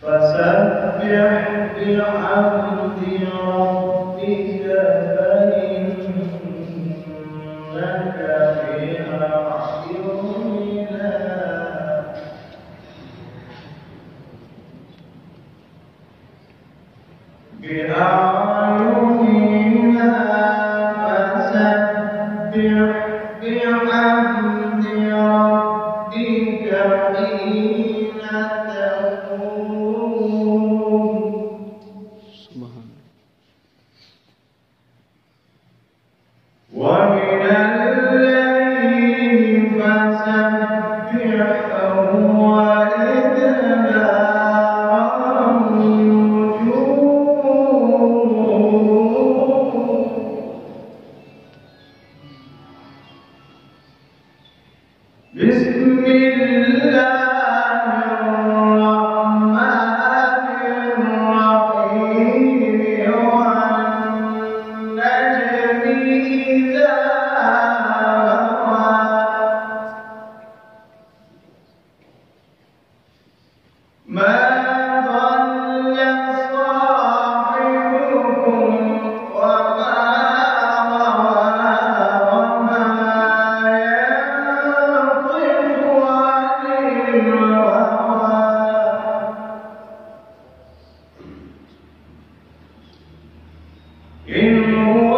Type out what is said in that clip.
فسبح بحمد ربك فإنك بأعيننا فسبح بحمد ربك حين تقوم ومن الليل فسبحه وإدبار النجوم بسم الله الرحمن الرحيم والنجم إذا هوى ما ضل صاحبكم وما غوى وما ينطق عن الهوى إن هو